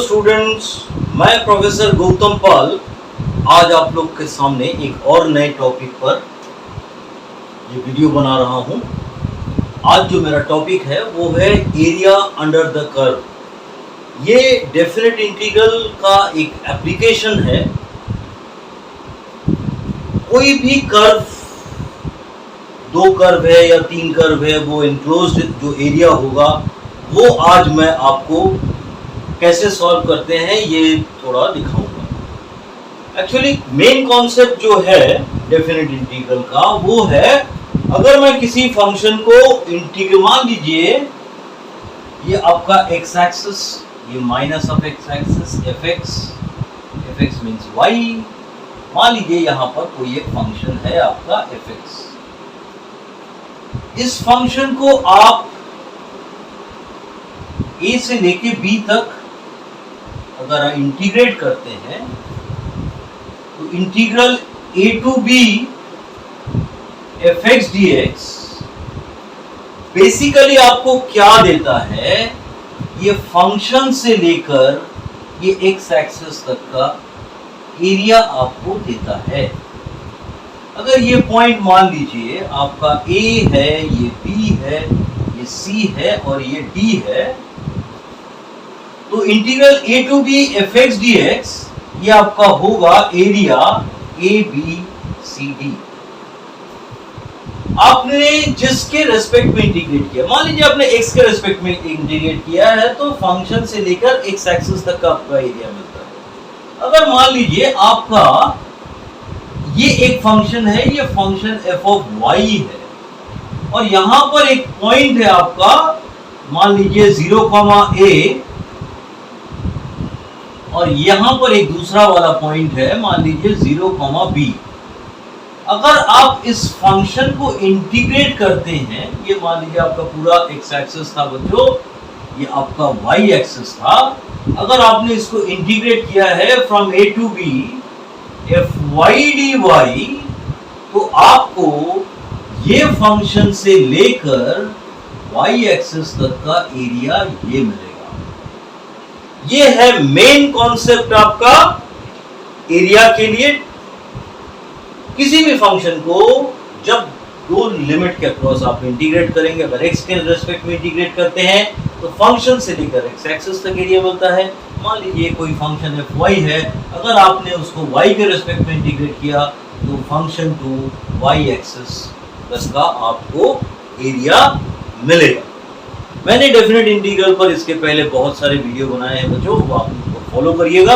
Students, मैं professor Gautam पाल आज आप लोग के सामने एक और नए टॉपिक पर ये वीडियो बना रहा हूँ। आज जो मेरा टॉपिक है वो है एरिया अंडर द कर्व। ये डेफिनेट इंटीग्रल का एक एप्लीकेशन है। कोई भी कर्व, दो कर्व है या तीन कर्व है, वो इनक्लोज्ड जो एरिया होगा वो आज मैं आपको कैसे सॉल्व करते हैं ये थोड़ा दिखाऊंगा। एक्चुअली मेन कॉन्सेप्ट जो है डेफिनेट इंटीग्रल का वो है, अगर मैं किसी फंक्शन को इंटीग्रल, मान लीजिए ये आपका एक्स एक्सिस, ये minus of X axis F X means Y. मान लीजिए यहाँ पर कोई एक फंक्शन है आपका एफ एक्स। इस फंक्शन को आप ए से लेके बी तक अगर इंटीग्रेट करते हैं तो integral A to B F X D X basically आपको क्या देता है, ये फंक्शन से लेकर ये एक्स एक्सिस तक का एरिया आपको देता है। अगर ये पॉइंट मान लीजिए आपका ए है, ये बी है, ये सी है और ये डी है, तो integral A to B F X D X ये आपका होगा area A B C D. आपने जिसके रेस्पेक्ट में इंटीग्रेट किया, मान लीजिए आपने एक्स के रेस्पेक्ट में इंटीग्रेट किया है तो फंक्शन से लेकर एक्स एक्सिस तक का आपका एरिया मिलता है। अगर मान लीजिए आपका ये एक फंक्शन है, ये फंक्शन एफ ऑफ वाई है और यहां पर एक पॉइंट है आपका, मान लीजिए 0, a और यहां पर एक दूसरा वाला पॉइंट है, मान लीजिए 0, b। अगर आप इस फंक्शन को इंटीग्रेट करते हैं, ये मान लीजिए आपका पूरा एक्स एक्सिस था बच्चों, ये आपका वाई एक्सिस था। अगर आपने इसको इंटीग्रेट किया है from A to B F Y D Y, तो आपको ये फंक्शन से लेकर वाई एक्सिस तक का एरिया ये मिलेगा। ये है मेन कॉन्सेप्ट आपका एरिया के लिए। किसी भी फंक्शन को जब दो लिमिट के अक्रॉस आप इंटीग्रेट करेंगे, अगर एक्स के रेस्पेक्ट में इंटीग्रेट करते हैं तो फंक्शन से लेकर एक्स एक्सिस तक एरिया मिलता है। मान लीजिए कोई फंक्शन एफ वाई है, अगर आपने उसको वाई के रेस्पेक्ट में इंटीग्रेट किया तो फंक्शन टू वाई एक्सिस बस का आपको एरिया मिलेगा। मैंने डेफिनेट इंटीग्रल पर इसके पहले बहुत सारे वीडियो बनाए हैं बच्चों, वो आप उनको फॉलो करिएगा।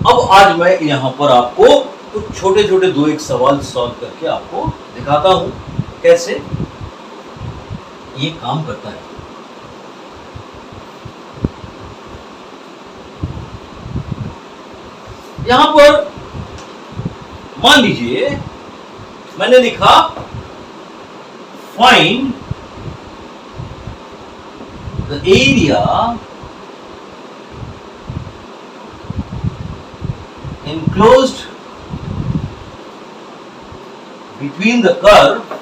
अब आज मैं यहाँ पर आपको कुछ छोटे छोटे दो एक सवाल सॉल्व करके आपको दिखाता हूं कैसे ये काम करता है। यहां पर मान लीजिए मैंने लिखा find the area enclosed between the curve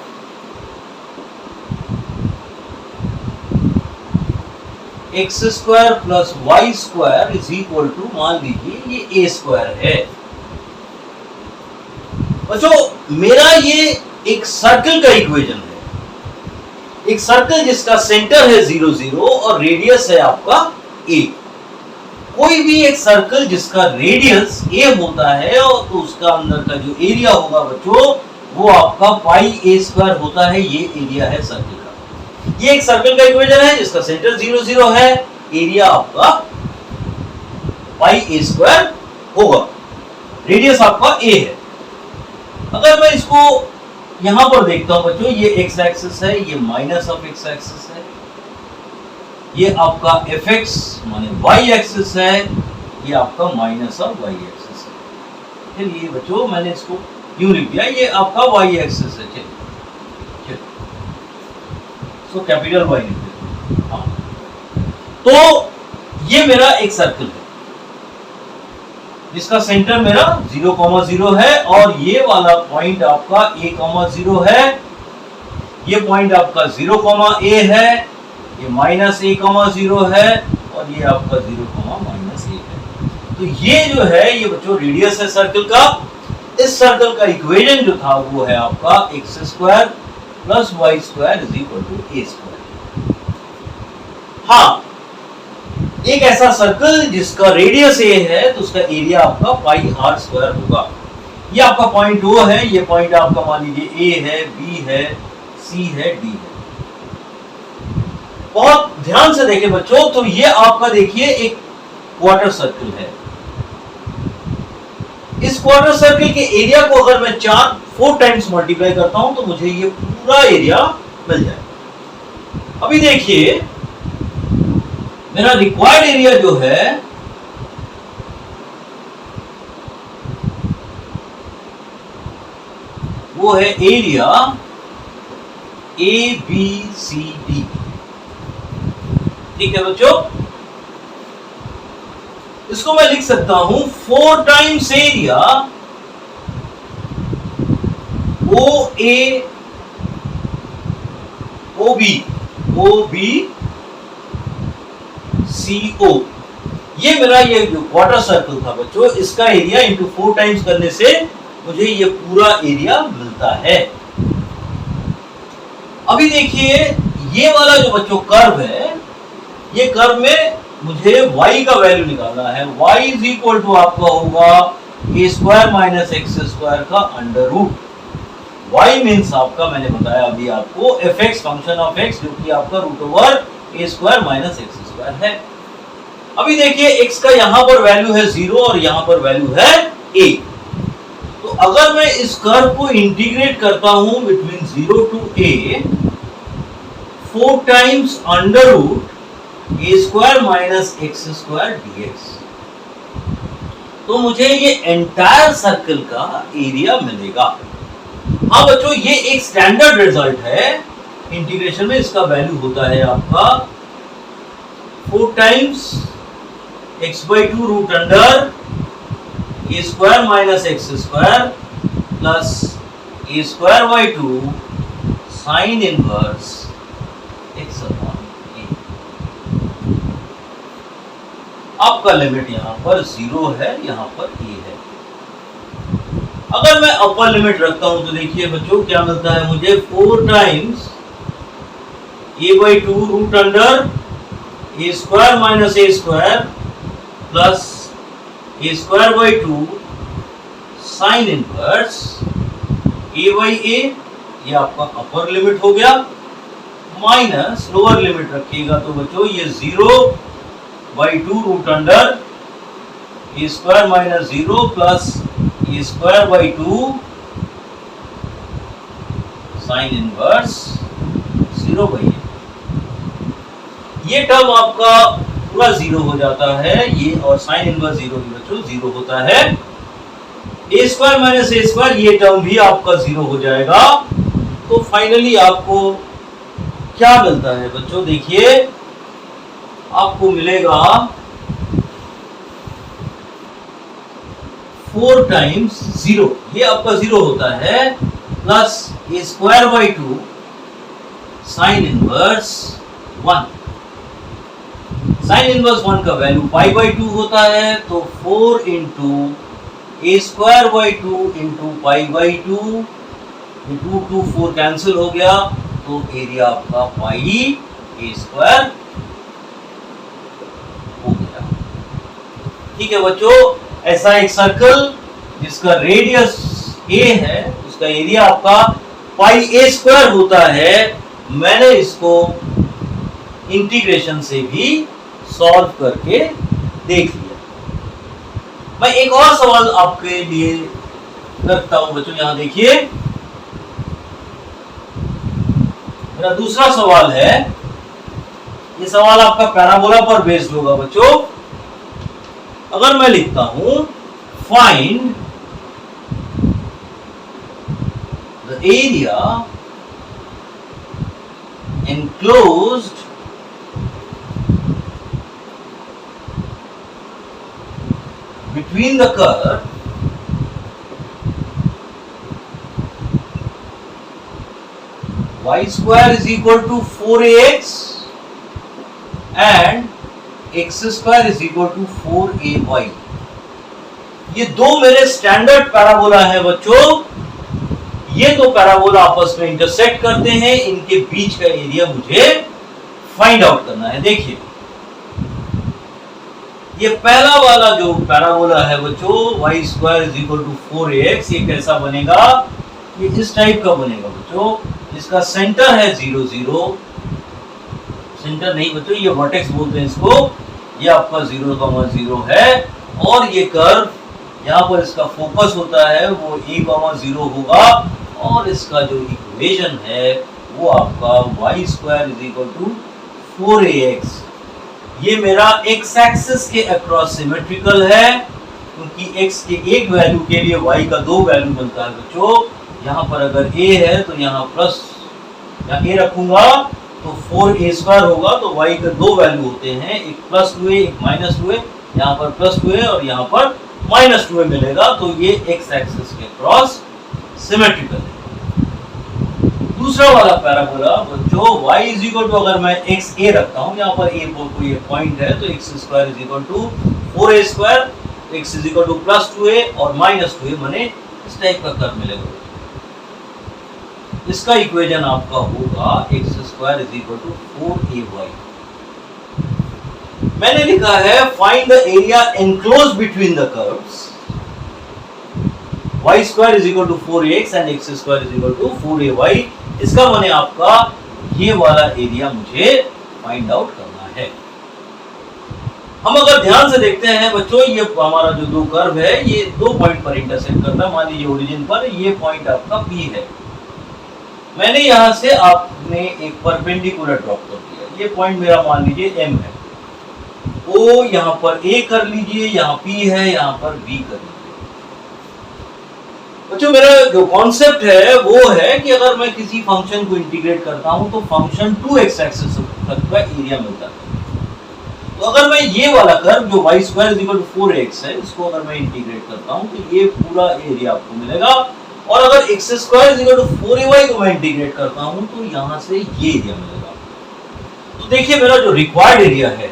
x square plus y square is equal to, मान लीजिए ये a square है। बच्चों मेरा ये एक सर्कल का इक्वेशन है, एक सर्कल जिसका सेंटर है 0, 0 और रेडियस है आपका a। कोई भी एक सर्कल जिसका रेडियस a होता है और तो उसका अंदर का जो एरिया होगा बच्चों वो आपका पाई a स्क्वायर होता है। ये एरिया है सर्कल का। ये एक सर्कल का इक्वेशन है जिसका सेंटर 0, 0 है, एरिया आपका पाई a स्क्वायर होगा, रेडियस आपका a है। अगर मैं इसको यहां पर देखता हूं बच्चों, ये एक्स एक्सिस है, ये माइनस ऑफ एक्स एक्सिस है, ये आपका एफ एक्स माने वाई एक्सिस है, ये आपका माइनस ऑफ वाई एक्सिस है। चलिए बच्चों मैंने इसको यूं लिख दिया, ये आपका वाई एक्सिस है। चलिए सो कैपिटल वाई लिख देते हैं। तो ये मेरा एक सर्कल है जिसका सेंटर मेरा 0, 0 है और ये वाला पॉइंट आपका a, 0 है, ये पॉइंट आपका 0, a है, ये माइनस a, 0 है और ये आपका 0, -1 है। तो ये जो है ये बच्चों रेडियस है सर्कल का। इस सर्कल का इक्वेशन जो था वो है आपका x² + y² = a²। हाँ, एक ऐसा सर्कल जिसका रेडियस a है तो उसका एरिया आपका πr² होगा। ये आपका पॉइंट O है, ये पॉइंट आपका मान लीजिए A है, B है, C है, D है। बहुत ध्यान से देखें बच्चों, तो ये आपका देखिए एक क्वार्टर सर्कल है। इस क्वार्टर सर्कल के एरिया को अगर मैं 4 टाइम्स मल्टीप्लाई करता हूं तो मुझे ये पूरा एरिया मिल जाएगा। अभी देखिए मेरा रिक्वायर्ड एरिया जो है वो है एरिया ABCD। ठीक है बच्चों, इसको मैं लिख सकता हूं 4 टाइम्स एरिया OBCO। ये मेरा ये जो क्वार्टर सर्कल था बच्चों, इसका एरिया इंटू 4 टाइम्स करने से मुझे ये पूरा एरिया मिलता है। अभी देखिए ये वाला जो बच्चों कर्व है, ये कर्व में मुझे y का वैल्यू निकालना है। y = आपका होगा a² - x² का अंडर रूट। y मीन्स आपका मैंने बताया अभी आपको fx फंक्शन ऑफ x जो कि आपका √a² - x² है। अभी देखिए x का यहां पर वैल्यू है 0 और यहां पर वैल्यू है a। तो अगर मैं इस कर्व को इंटीग्रेट करता हूं between 0 to a 4 times under root a² - x² dx, तो मुझे ये एंटायर सर्कल का एरिया मिलेगा। हाँ बच्चों, ये एक स्टैंडर्ड रिजल्ट है इंटीग्रेशन में। इसका वैल्यू होता है आपका 4 times x/2 root under a² - x² plus a²/2 sine inverse x/a। आपका लिमिट यहां पर 0 है, यहां पर a है। अगर मैं अपर लिमिट रखता हूं तो देखिए बच्चों क्या मिलता है मुझे 4 times a/2 root under a² - a² plus a²/2 sine inverse a/a। ये आपका अपर लिमिट हो गया, माइनस लोअर लिमिट रखिएगा तो बच्चों ये 0/2 root under a² - 0 plus a²/2 sine inverse 0/a। ये टर्म आपका पूरा 0 हो जाता है, ये और साइन इनवर्स 0 भी बच्चों 0 होता है। a² - a², ये टर्म भी आपका 0 हो जाएगा। तो फाइनली आपको क्या मिलता है बच्चों, देखिए आपको मिलेगा 4 टाइम्स 0, ये आपका 0 होता है, plus a²/2 sine inverse 1। Sine inverse 1 का वैल्यू π/2 होता है, तो 4 इंटू a²/2 इंटू π/2, 2 2 4 कैंसिल हो गया, तो एरिया आपका πa² हो गया। ठीक है बच्चों, ऐसा एक सर्कल जिसका रेडियस a है, उसका एरिया आपका πa² होता है। मैंने इसको इंटीग्रेशन से भी सॉल्व करके देख लिया। मैं एक और सवाल आपके लिए रखता हूं बच्चों, यहां देखिए मेरा दूसरा सवाल है। ये सवाल आपका पैराबोला पर बेस्ड होगा बच्चों। अगर मैं लिखता हूं find the area enclosed between the curve y² = 4ax and x square is equal to 4ay। ये दो मेरे स्टैंडर्ड पैराबोला है बच्चों। ये दो पैराबोला आपस में इंटरसेक्ट करते हैं, इनके बीच का एरिया मुझे फाइंड आउट करना है। देखिए ये पहला वाला जो पैराबोला है बच्चों, y square is equal to 4ax, ये कैसा बनेगा? ये इस टाइप का बनेगा बच्चों। इसका सेंटर है 0 0, सेंटर नहीं बच्चों, ये वर्टेक्स बोलते हैं इसको। ये आपका 0,0 है और ये कर्व यहाँ पर इसका फोकस होता है वो a,0 होगा और इसका जो इक्वेशन है वो आपका y square is equal to 4ax। ये मेरा x एक्सिस के अक्रॉस सिमेट्रिकल है, क्योंकि x के एक वैल्यू के लिए y का दो वैल्यू बनता है बच्चों। यहाँ पर अगर a है तो यहाँ प्लस यहाँ a रखूंगा तो 4a स्क्वायर होगा, तो y के दो वैल्यू होते हैं, एक प्लस 2a एक माइनस 2a। यहाँ पर प्लस 2a और यहाँ पर माइनस 2a मिलेगा, तो ये x एक्सिस के क्रॉस सिमेट्रिकल है। दूसरा वाला पैराबोला जो y इज इक्वल टू, अगर मैं x a रखता हूँ, यहाँ पर a को ये पॉइंट है, तो x square is equal to 4a square, x is equal to plus 2a और माइनस 2a, माने इस टाइप का कर्व मिलेगा। इसका इक्वेशन आपका होगा x square is equal to 4ay। मैंने लिखा है find the area enclose between the curves. y square is equal to 4ax and x square is equal to 4ay। इसका माने आपका ये वाला एरिया मुझे फाइंड आउट करना है। हम अगर ध्यान से देखते हैं बच्चों, ये हमारा जो दो कर्व है ये दो पॉइंट पर इंटरसेक्ट करता है। मान लीजिए ओरिजिन पर ये पॉइंट आपका P है, मैंने यहां से आपने एक परपेंडिकुलर ड्रॉप कर दिया। ये पॉइंट मेरा मान लीजिए M है, O यहाँ पर A कर लीजिए, यहाँ P है, यहाँ पर B कर लीजिए। बच्चों मेरा जो कॉन्सेप्ट है वो है कि अगर मैं किसी फंक्शन को इंटीग्रेट करता हूं तो फंक्शन 2x एक्सिस तक का एरिया मिलता है। तो अगर मैं ये वाला कर्व जो y square is equal to 4x है, इसको अगर मैं इंटीग्रेट करता हूं तो ये पूरा एरिया आपको मिलेगा। और अगर x square is equal to 4ay को मैं इंटीग्रेट करता हूं तो यहां से ये एरिया मिलेगा। तो देखिए मेरा जो रिक्वायर्ड एरिया है,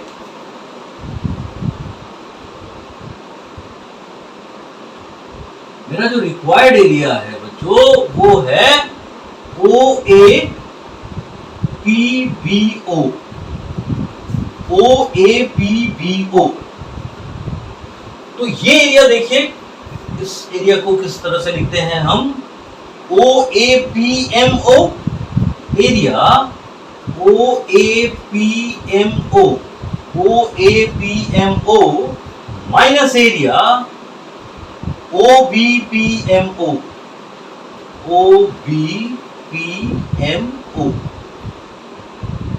मेरा जो रिक्वायर्ड एरिया है बच्चों वो है OAPBO। OAPBO, तो ये एरिया देखिए, इस एरिया को किस तरह से लिखते हैं हम? OAPMO area, OAPMO minus area OBPMO।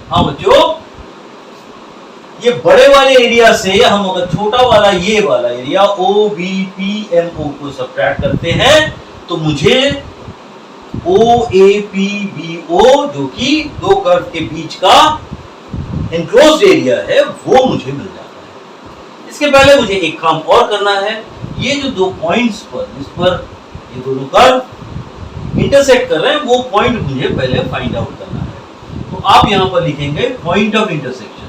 हाँ बच्चों, ये बड़े वाले एरिया से हम अगर छोटा वाला ये वाला एरिया OBPMO को सब्ट्रैक्ट करते हैं तो मुझे OAPBO जो कि दो कर्व के बीच का एनक्लोज्ड एरिया है वो मुझे मिल जाता है। इसके पहले मुझे एक काम और करना है। ये जो दो पॉइंट्स पर जिस पर ये दोनों कर्व इंटरसेक्ट कर रहे हैं वो पॉइंट मुझे पहले फाइंड आउट करना है। तो आप यहां पर लिखेंगे point of intersection.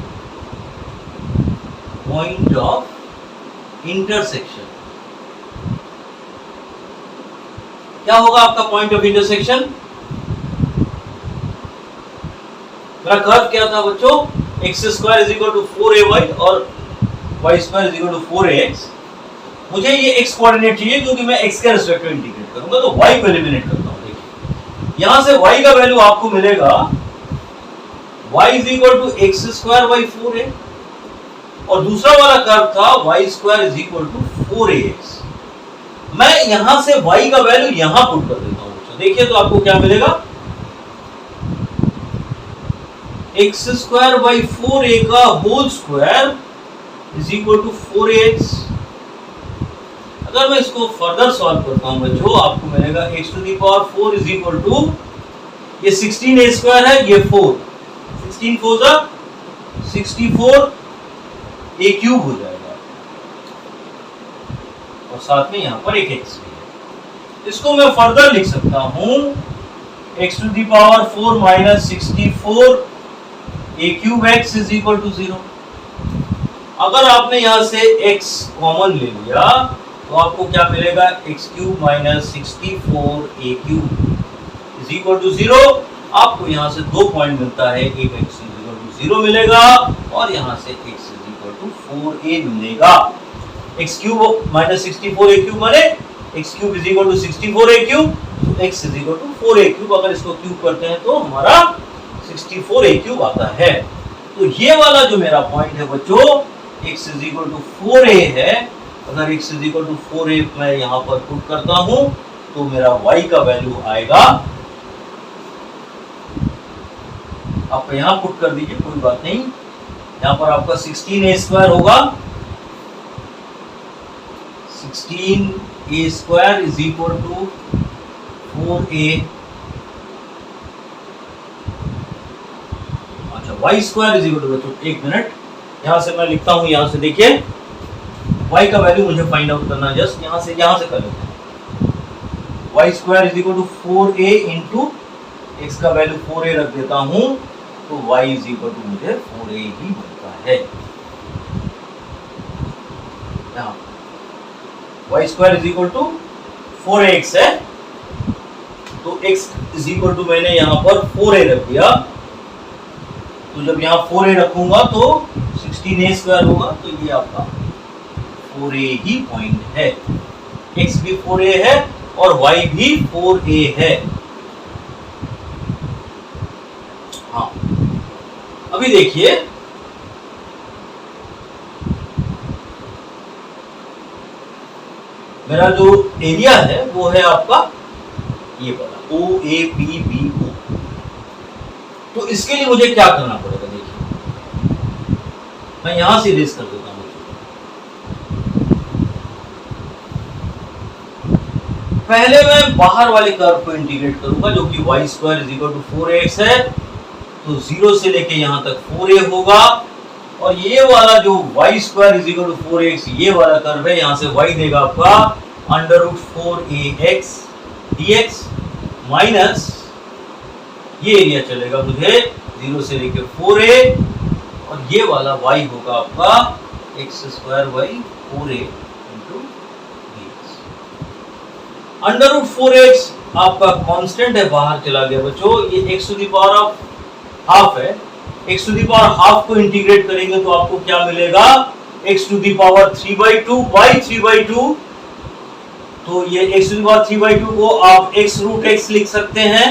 Point of intersection क्या होगा आपका पॉइंट ऑफ इंटरसेक्शन? मेरा कर्व क्या था बच्चों? x square is equal to 4ay और y square is equal to 4ax। मुझे ये x कोऑर्डिनेट चाहिए क्योंकि मैं x के रिस्पेक्ट में इंटीग्रेट करूंगा, तो y को एलिमिनेट करता हूं। देखिए यहां से y का वैल्यू आपको मिलेगा y is equal to x square by 4a और दूसरा वाला कर्व था y square is equal to 4ax। मैं यहां से y का वैल्यू यहां पुट कर देता हूं। तो देखिए तो आपको क्या मिलेगा? x स्क्वायर बाई 4a का whole square is equal to 4ax। अगर मैं इसको फर्दर सॉल्व करता हूं बच्चों, आपको मिलेगा x to the power 4 is equal to, ये 16a स्क्वायर है, ये 4, 16 4 जा 64 a क्यूब हो जाएगा और साथ में यहां पर एक x भी है। इसको मैं फर्दर लिख सकता हूं x to the power 4 minus 64 a cube x is equal to 0। अगर आपने यहाँ से x कॉमन ले लिया तो आपको क्या मिलेगा, x cube minus 64a³ is equal to 0। आपको यहाँ से 2 पॉइंट मिलता है, एक x इज इक्वल टू 0 मिलेगा और यहाँ से x is equal to 4a मिलेगा। एक्स क्यूब माइनस 64a³ माने x cube is equal to 64a³, तो x is equal to 4a³। अगर इसको क्यूब करते हैं तो हमारा 64a³ आता है। तो ये वाला जो मेरा पॉइंट है बच्चों, x is equal to 4a है। अगर x is equal to 4a मैं यहाँ पर पुट करता हूं तो मेरा y का वैल्यू आएगा, आप यहाँ पुट कर दीजिए कोई बात नहीं, यहाँ पर आपका 16a² होगा। 16a² is equal to 4a, अच्छा y² इज इक्वल टू, बच्चों एक मिनट यहाँ से मैं लिखता हूँ, यहाँ से देखिए y का वैल्यू मुझे फाइंड आउट करना, जस्ट यहाँ से कर लेते हैं। y² is equal to 4a into x का वैल्यू 4a रख देता हूँ तो y इज इक्वल टू मुझे 4a ही मिलता है। यहाँ y² is equal to 4ax है, तो x इज इक्वल टू मैंने यहाँ पर 4a रख दिया, तो जब यहाँ 4a रखूंगा तो 16a² होगा, तो ये आपका 4a ही पॉइंट है। x भी 4a है और y भी 4a है। हाँ, अभी देखिए मेरा जो एरिया है वो है आपका ये वाला OAPBO। तो इसके लिए मुझे क्या करना पड़ेगा, देखिए मैं यहां से इरेज कर देता हूं। पहले मैं बाहर वाले कर्व को इंटीग्रेट करूंगा जो कि y² is equal to 4ax है, तो 0 से लेके यहां तक 4a होगा, और ये वाला जो y² is equal to 4ax ये वाला कर्व है, यहां से y देगा आपका √4ax dx माइनस ये एरिया चलेगा मुझे 0 से लेके 4a, और ये वाला y होगा आपका x²/4a इंटू dx। √4x आपका कांस्टेंट है, बाहर चला गया बच्चों, ये x to the power of half है। x to the power half को इंटीग्रेट करेंगे तो आपको क्या मिलेगा, x to the power 3/2 by 3/2, तो ये x टू द पावर 3/2 को आप x√x लिख सकते हैं,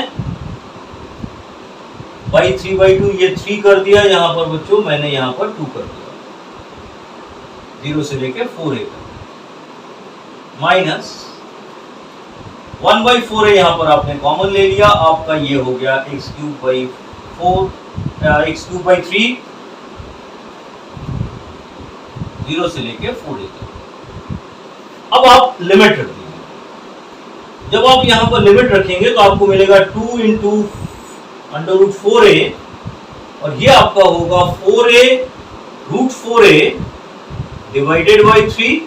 बाई 3/2 ये 3 कर दिया यहाँ पर बच्चों, मैंने यहाँ पर 2 कर दिया, 0 से लेके 4a माइनस 1/4a यहाँ पर आपने कॉमन ले लिया, आपका ये हो गया x³ 0 से लेके 4a तक। अब आप लिमिट रख दीजिए, जब आप यहाँ पर लिमिट रखेंगे तो आपको मिलेगा 2 इंटू √4a, और ये आपका होगा 4a√4a divided by 3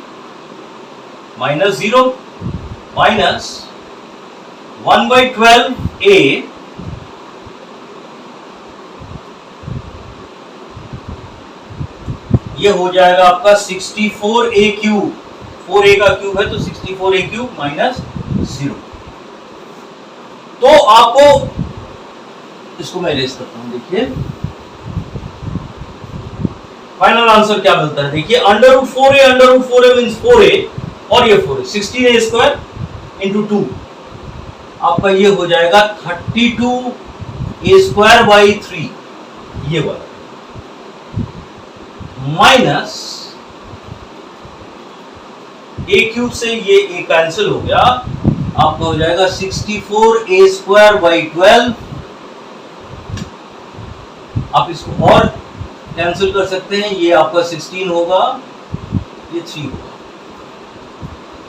minus 0 minus 1/12a ये हो जाएगा आपका 64a³, 4a का क्यूब है तो 64a³ माइनस 0। तो आपको इसको मैं इरेज करता हूं, देखिए फाइनल आंसर क्या मिलता है, देखिए √4a मींस 4a और ये 4a 16a² इंटू 2 आपका ये हो जाएगा 32a²/3 ये वाला, माइनस a³ से ये a कैंसिल हो गया, आपका हो जाएगा 64a²/12। आप इसको और कैंसिल कर सकते हैं, ये आपका 16 होगा, ये 3 होगा,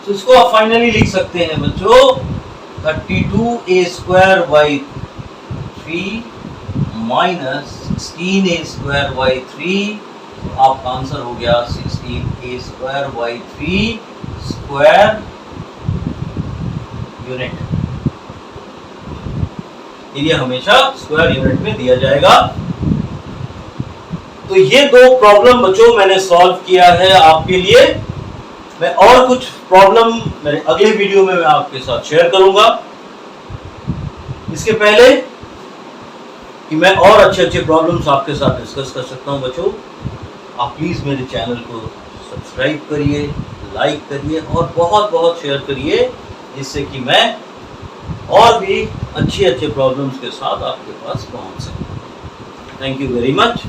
तो इसको आप फाइनली लिख सकते हैं बच्चों 32a²/3 माइनस 16a²/3, तो आपका आंसर हो गया 16a²/3 स्क्वायर यूनिट। एरिया हमेशा स्क्वायर यूनिट में दिया जाएगा। तो तो ये दो प्रॉब्लम बच्चों मैंने सॉल्व किया है आपके लिए। मैं और कुछ प्रॉब्लम मेरे अगले वीडियो में मैं आपके साथ शेयर करूंगा। इसके पहले कि मैं और अच्छे प्रॉब्लम्स आपके साथ डिस्कस कर सकता हूं बच्चों, आप प्लीज मेरे चैनल को सब्सक्राइब करिए, लाइक करिए और बहुत शेयर करिए, जिससे कि मैं और भी अच्छे प्रॉब्लम्स के साथ आपके पास पहुंच सकूं। Thank you very much.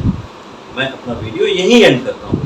मैं अपना वीडियो यहीं एंड करता हूं।